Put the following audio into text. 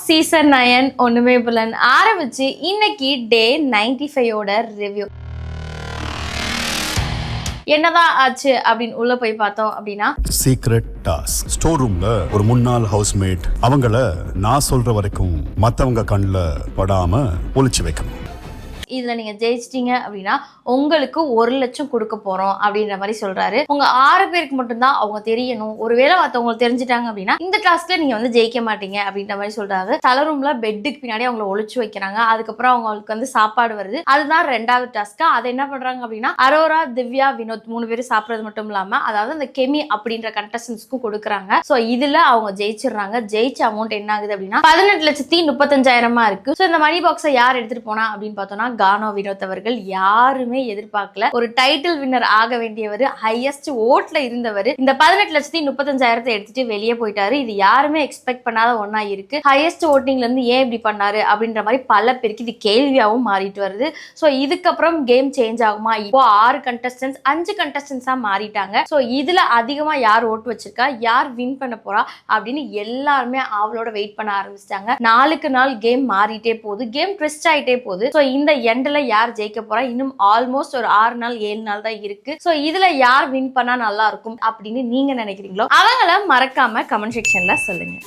Season 9 ஒண்ணுமே புலன் ஆரம்பிச்சு இன்னைக்கு டே 95ஓட ரிவ்யூ. என்னதான் ஆச்சு அப்படின்னு உள்ள போய் பார்த்தோம் அப்படின்னா, சீக்ரெட் டாஸ்க் ஸ்டோர் ரூம்ல ஒரு முன்னாள் ஹவுஸ்மேட் அவங்கள நான் சொல்ற வரைக்கும் மத்தவங்க கண்ணுல படாம ஒளிச்சு வைக்கணும். இதுல நீங்க ஜெயிச்சிட்டீங்க அப்படின்னா உங்களுக்கு 1 லட்சம் கொடுக்க போறோம் அப்படின்ற மாதிரி சொல்றாரு. உங்க 6 பேருக்கு மட்டும்தான் அவங்க தெரியணும். ஒருவேளை மத்தவங்களுக்கு தெரிஞ்சிட்டாங்க அப்படின்னா இந்த டாஸ்க்ல நீங்க வந்து ஜெயிக்க மாட்டீங்க அப்படின்ற மாதிரி சொல்றாரு. தலை ரூம்ல பெட்டுக்கு பின்னாடி அவங்கள ஒளிச்சு வைக்கிறாங்க. அதுக்கப்புறம் அவங்களுக்கு வந்து சாப்பாடு வருது. அதுதான் 2வது டாஸ்க். அதை என்ன பண்றாங்க அப்படின்னா அரோரா, திவ்யா, வினோத் 3 பேரும் சாப்பிடுறது மட்டும் இல்லாம அதாவது அந்த கெமி அப்படின்ற கண்டஸ்டன்ஸ்க்கும் கொடுக்குறாங்க. சோ இதுல அவங்க ஜெயிச்சிடுறாங்க. ஜெயிச்ச அமௌண்ட் என்ன ஆகுது அப்படின்னா 18,35,000 இருக்கு. சோ இந்த மணி பாக்ஸை யார் எடுத்துட்டு போனா அப்படின்னு பார்த்தோம்னா கானோ வினோத் அவர்கள். யாருமே எதிர்பார்க்கல. ஒரு டைட்டில் வின்னர் ஆக வேண்டியவர், ஹையஸ்ட் ஓட்ல இருந்தவர் இந்த 18,35,000 எடுத்துட்டு வெளியே போயிட்டாரு. இது யாருமே எக்ஸ்பெக்ட் பண்ணாத ஒன்னா இருக்கு. ஹையஸ்ட் ஓட்டிங்ல இருந்து ஏன் இப்படி பண்ணாரு அப்படின்ற மாதிரி பல பேருக்கு இது கேள்வியாகவும் மாறிட்டு வருது. சோ இதுக்கப்புறம் கேம் சேஞ்ச் ஆகுமா? இப்போ 6 கண்டஸ்டன்ஸ் 5 கண்டஸ்டன்ஸா மாறிட்டாங்க. சோ இதுல அதிகமா யார் ஓட்டு வச்சிருக்கா, யார் வின் பண்ண போறா அப்படின்னு எல்லாருமே அவளோட வெயிட் பண்ண ஆரம்பிச்சிட்டாங்க. நாளுக்கு நாள் கேம் மாறிட்டே போகுது. கேம் ட்விஸ்ட் ஆயிட்டே போகுது. சோ இந்த எண்ட்ல யார் ஜெயிக்க போறா? இன்னும் ஆல்மோஸ்ட் ஒரு 6 நாள் 7 நாள் தான் இருக்கு. சோ இதுல யார் வின் பண்ணா நல்லா இருக்கும் அப்படின்னு நீங்க நினைக்கிறீங்களோ அவங்கள மறக்காம கமெண்ட் செக்ஷன்ல சொல்லுங்க.